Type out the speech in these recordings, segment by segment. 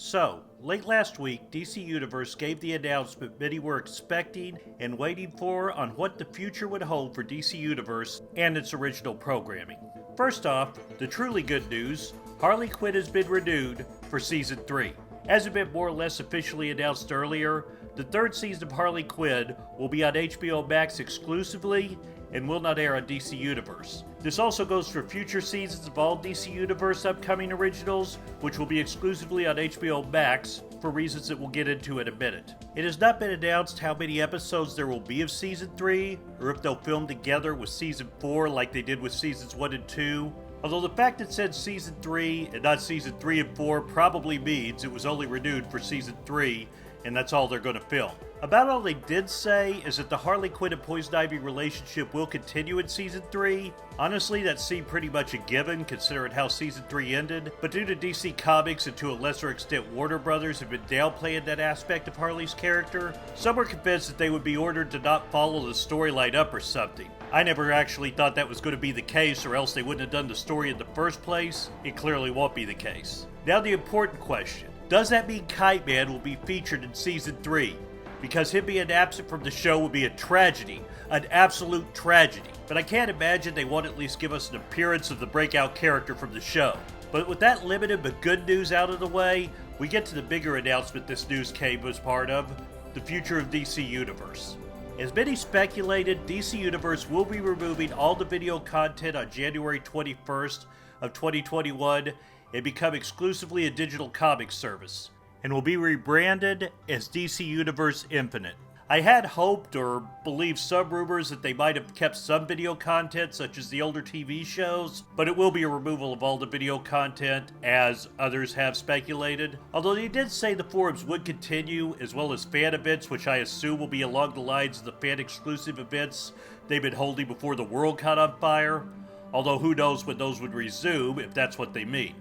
So, late last week, DC Universe gave the announcement many were expecting and waiting for on what the future would hold for DC Universe and its original programming. First off, the truly good news, Harley Quinn has been renewed for Season 3. As had been more or less officially announced earlier, the third season of Harley Quinn will be on HBO Max exclusively and will not air on DC Universe. This also goes for future seasons of all DC Universe upcoming originals, which will be exclusively on HBO Max for reasons that we'll get into in a minute. It has not been announced how many episodes there will be of Season 3, or if they'll film together with Season 4 like they did with Seasons 1 and 2. Although the fact it said Season 3 and not Season 3 and 4 probably means it was only renewed for Season 3, and that's all they're going to film. About all they did say is that the Harley Quinn and Poison Ivy relationship will continue in Season 3. Honestly, that seemed pretty much a given considering how Season 3 ended, but due to DC Comics and to a lesser extent Warner Brothers have been downplaying that aspect of Harley's character, some were convinced that they would be ordered to not follow the storyline up or something. I never actually thought that was going to be the case, or else they wouldn't have done the story in the first place. It clearly won't be the case. Now the important question. Does that mean Kite Man will be featured in Season 3? Because him being absent from the show would be a tragedy, an absolute tragedy. But I can't imagine they won't at least give us an appearance of the breakout character from the show. But with that limited but good news out of the way, we get to the bigger announcement this news came as part of, the future of DC Universe. As many speculated, DC Universe will be removing all the video content on January 21st of 2021 and become exclusively a digital comics service, and will be rebranded as DC Universe Infinite. I had hoped or believed some rumors that they might have kept some video content such as the older TV shows, but it will be a removal of all the video content as others have speculated. Although they did say the forums would continue as well as fan events, which I assume will be along the lines of the fan exclusive events they've been holding before the world caught on fire. Although who knows when those would resume if that's what they mean.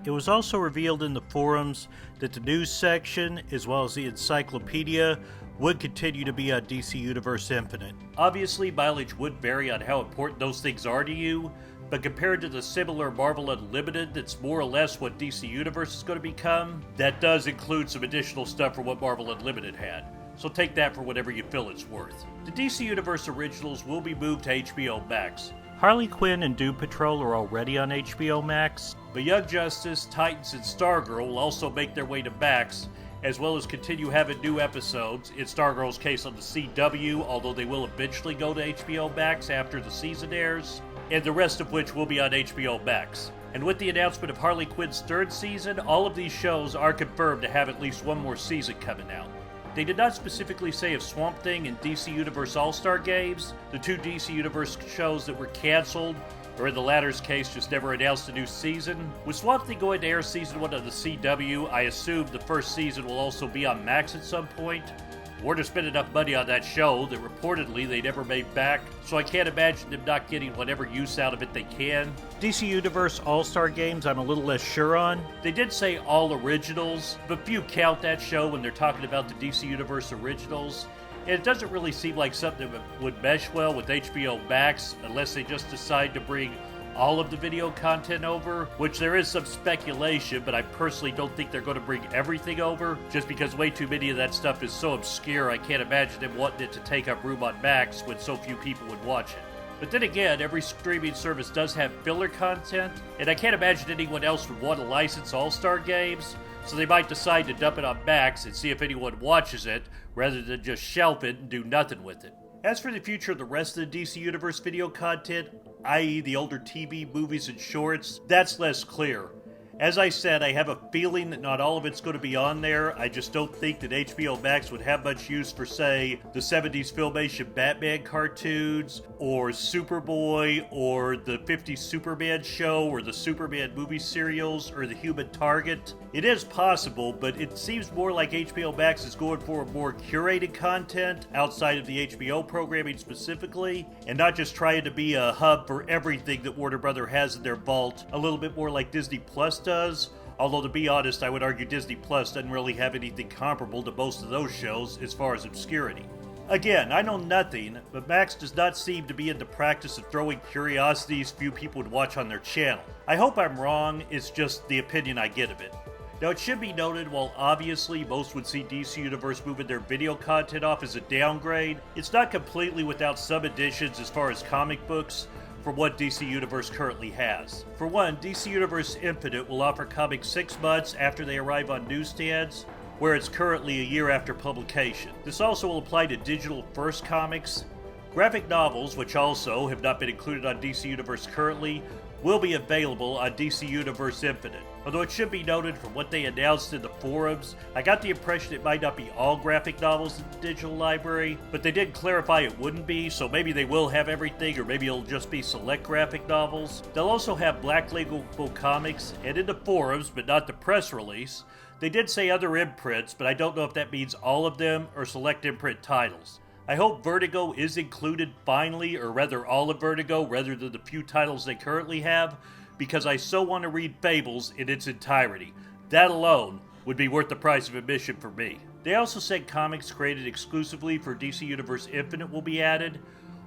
It was also revealed in the forums that the news section, as well as the encyclopedia, would continue to be on DC Universe Infinite. Obviously, mileage would vary on how important those things are to you, but compared to the similar Marvel Unlimited that's more or less what DC Universe is going to become, that does include some additional stuff from what Marvel Unlimited had. So take that for whatever you feel it's worth. The DC Universe originals will be moved to HBO Max. Harley Quinn and Doom Patrol are already on HBO Max, but Young Justice, Titans, and Stargirl will also make their way to Max, as well as continue having new episodes, in Stargirl's case on the CW, although they will eventually go to HBO Max after the season airs, and the rest of which will be on HBO Max. And with the announcement of Harley Quinn's third season, all of these shows are confirmed to have at least one more season coming out. They did not specifically say if Swamp Thing and DC Universe All-Star Games, the two DC Universe shows that were canceled, or in the latter's case just never announced a new season. With Swamp Thing going to air Season 1 on the CW, I assume the first season will also be on Max at some point. Warner spent enough money on that show that reportedly they never made back, so I can't imagine them not getting whatever use out of it they can. DC Universe All-Star Games I'm a little less sure on. They did say all originals, but few count that show when they're talking about the DC Universe originals. And it doesn't really seem like something that would mesh well with HBO Max unless they just decide to bring all of the video content over, which there is some speculation, but I personally don't think they're going to bring everything over, just because way too many of that stuff is so obscure I can't imagine them wanting it to take up room on Max when so few people would watch it. But then again, every streaming service does have filler content, and I can't imagine anyone else would want to license All-Star Games, so they might decide to dump it on Max and see if anyone watches it, rather than just shelf it and do nothing with it. As for the future of the rest of the DC Universe video content, i.e. the older TV, movies, and shorts, that's less clear. As I said, I have a feeling that not all of it's going to be on there. I just don't think that HBO Max would have much use for, say, the 70s Filmation Batman cartoons, or Superboy, or the 50s Superman show, or the Superman movie serials, or the Human Target. It is possible, but it seems more like HBO Max is going for more curated content outside of the HBO programming specifically, and not just trying to be a hub for everything that Warner Bros. Has in their vault, a little bit more like Disney Plus does. Although, to be honest, I would argue Disney Plus doesn't really have anything comparable to most of those shows as far as obscurity. Again, I know nothing, but Max does not seem to be in the practice of throwing curiosities few people would watch on their channel. I hope I'm wrong, it's just the opinion I get of it. Now, it should be noted, while obviously most would see DC Universe moving their video content off as a downgrade, it's not completely without some additions as far as comic books from what DC Universe currently has. For one, DC Universe Infinite will offer comics 6 months after they arrive on newsstands, where it's currently a year after publication. This also will apply to digital first comics. Graphic novels, which also have not been included on DC Universe currently, will be available on DC Universe Infinite. Although it should be noted from what they announced in the forums, I got the impression it might not be all graphic novels in the digital library, but they did clarify it wouldn't be, so maybe they will have everything, or maybe it'll just be select graphic novels. They'll also have Black Label comics, and in the forums, but not the press release, they did say other imprints, but I don't know if that means all of them or select imprint titles. I hope Vertigo is included finally, or rather all of Vertigo, rather than the few titles they currently have, because I so want to read Fables in its entirety. That alone would be worth the price of admission for me. They also said comics created exclusively for DC Universe Infinite will be added.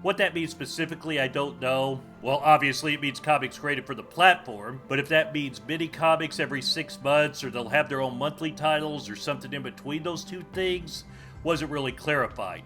What that means specifically, I don't know. Well, obviously it means comics created for the platform, but if that means mini comics every 6 months, or they'll have their own monthly titles, or something in between those two things, wasn't really clarified.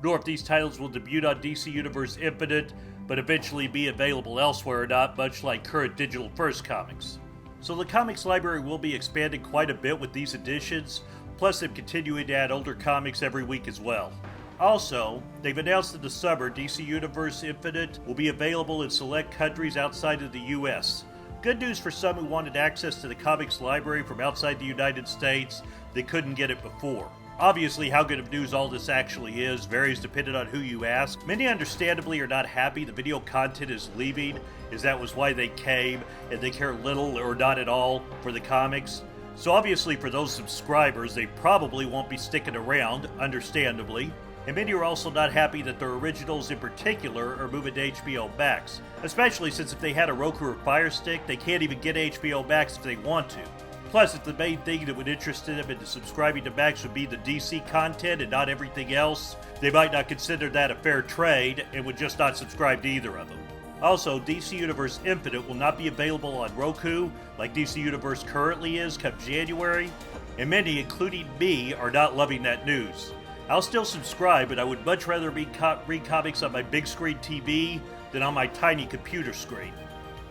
Nor if these titles will debut on DC Universe Infinite, but eventually be available elsewhere or not, much like current digital first comics. So the comics library will be expanded quite a bit with these additions, plus them continuing to add older comics every week as well. Also, they've announced that the summer DC Universe Infinite will be available in select countries outside of the US. Good news for some who wanted access to the comics library from outside the United States that couldn't get it before. Obviously, how good of news all this actually is varies depending on who you ask. Many understandably are not happy the video content is leaving, as that was why they came, and they care little or not at all for the comics. So obviously for those subscribers, they probably won't be sticking around, understandably. And many are also not happy that their originals in particular are moving to HBO Max, especially since if they had a Roku or Fire Stick, they can't even get HBO Max if they want to. Plus, if the main thing that would interest them into subscribing to Max would be the DC content and not everything else, they might not consider that a fair trade and would just not subscribe to either of them. Also, DC Universe Infinite will not be available on Roku like DC Universe currently is come January, and many, including me, are not loving that news. I'll still subscribe, but I would much rather read comics on my big screen TV than on my tiny computer screen.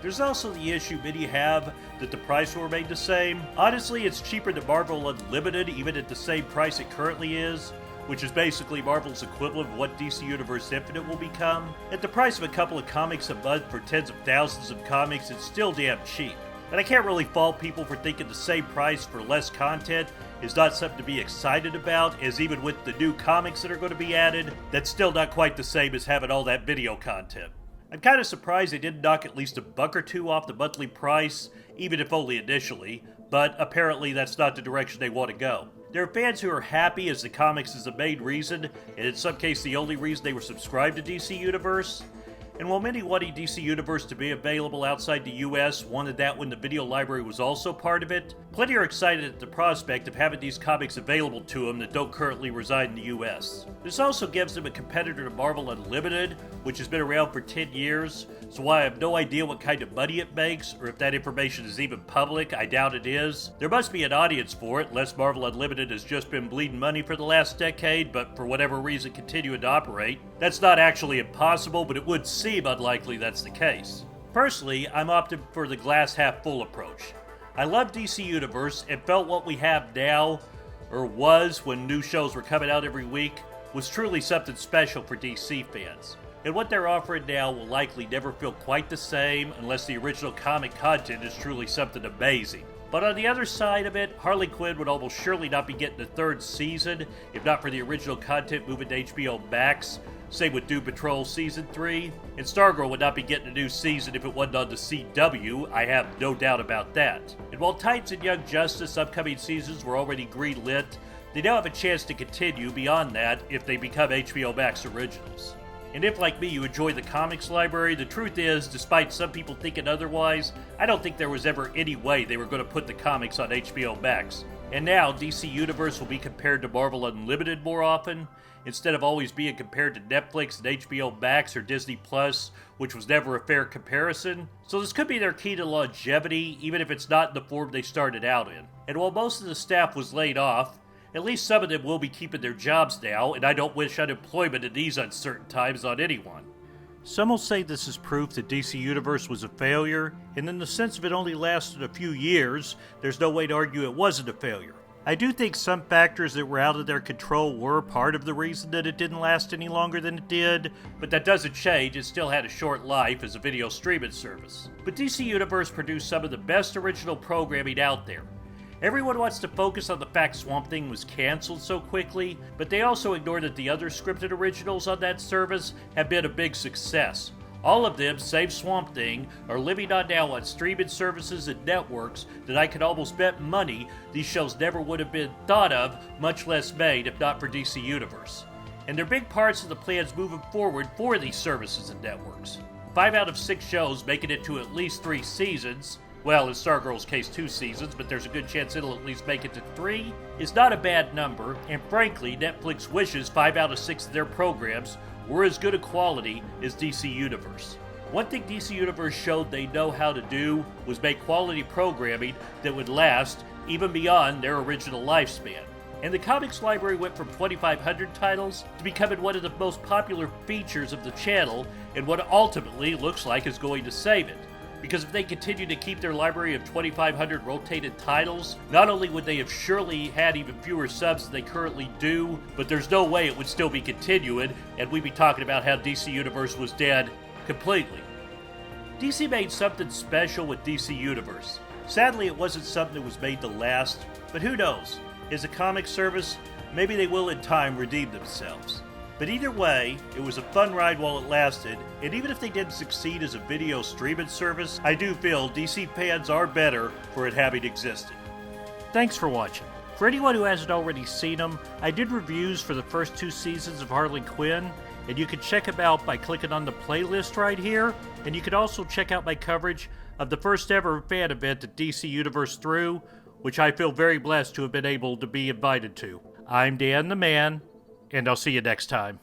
There's also the issue many have that the price will remain the same. Honestly, it's cheaper than Marvel Unlimited, even at the same price it currently is, which is basically Marvel's equivalent of what DC Universe Infinite will become. At the price of a couple of comics a month for tens of thousands of comics, it's still damn cheap. And I can't really fault people for thinking the same price for less content is not something to be excited about, as even with the new comics that are going to be added, that's still not quite the same as having all that video content. I'm kind of surprised they didn't knock at least $1 or $2 off the monthly price, even if only initially, but apparently that's not the direction they want to go. There are fans who are happy as the comics is the main reason, and in some cases the only reason they were subscribed to DC Universe. And while many wanted DC Universe to be available outside the US wanted that when the video library was also part of it, plenty are excited at the prospect of having these comics available to them that don't currently reside in the US. This also gives them a competitor to Marvel Unlimited, which has been around for 10 years, so while I have no idea what kind of money it makes, or if that information is even public, I doubt it is. There must be an audience for it, unless Marvel Unlimited has just been bleeding money for the last decade, but for whatever reason continuing to operate. That's not actually impossible, but it would seem unlikely that's the case. Personally, I'm opting for the glass half full approach. I love DC Universe and felt what we have now, or was when new shows were coming out every week, was truly something special for DC fans. And what they're offering now will likely never feel quite the same unless the original comic content is truly something amazing. But on the other side of it, Harley Quinn would almost surely not be getting the 3rd season if not for the original content moving to HBO Max. Same with Doom Patrol Season 3. And Stargirl would not be getting a new season if it wasn't on the CW, I have no doubt about that. And while Titans and Young Justice upcoming seasons were already greenlit, they now have a chance to continue beyond that if they become HBO Max originals. And if, like me, you enjoy the comics library, the truth is, despite some people thinking otherwise, I don't think there was ever any way they were going to put the comics on HBO Max. And now DC Universe will be compared to Marvel Unlimited more often, instead of always being compared to Netflix and HBO Max or Disney Plus, which was never a fair comparison. So this could be their key to longevity, even if it's not in the form they started out in. And while most of the staff was laid off, at least some of them will be keeping their jobs now, and I don't wish unemployment in these uncertain times on anyone. Some will say this is proof that DC Universe was a failure, and in the sense of it only lasted a few years, there's no way to argue it wasn't a failure. I do think some factors that were out of their control were part of the reason that it didn't last any longer than it did, but that doesn't change, it still had a short life as a video streaming service. But DC Universe produced some of the best original programming out there. Everyone wants to focus on the fact Swamp Thing was canceled so quickly, but they also ignore that the other scripted originals on that service have been a big success. All of them, save Swamp Thing, are living on now on streaming services and networks that I could almost bet money these shows never would have been thought of, much less made, if not for DC Universe. And they're big parts of the plans moving forward for these services and networks. 5 out of 6 shows making it to at least 3 seasons, well, in Stargirl's case 2 seasons, but there's a good chance it'll at least make it to 3, is not a bad number, and frankly, Netflix wishes 5 out of 6 of their programs were as good a quality as DC Universe. One thing DC Universe showed they know how to do was make quality programming that would last even beyond their original lifespan. And the comics library went from 2,500 titles to becoming one of the most popular features of the channel and what ultimately looks like is going to save it. Because if they continue to keep their library of 2,500 rotated titles, not only would they have surely had even fewer subs than they currently do, but there's no way it would still be continuing, and we'd be talking about how DC Universe was dead completely. DC made something special with DC Universe. Sadly, it wasn't something that was made to last, but who knows? As a comic service, maybe they will in time redeem themselves. But either way, it was a fun ride while it lasted, and even if they didn't succeed as a video streaming service, I do feel DC fans are better for it having existed. Thanks for watching. For anyone who hasn't already seen them, I did reviews for the first 2 seasons of Harley Quinn, and you can check them out by clicking on the playlist right here, and you can also check out my coverage of the first ever fan event that DC Universe threw, which I feel very blessed to have been able to be invited to. I'm Dan the Man, and I'll see you next time.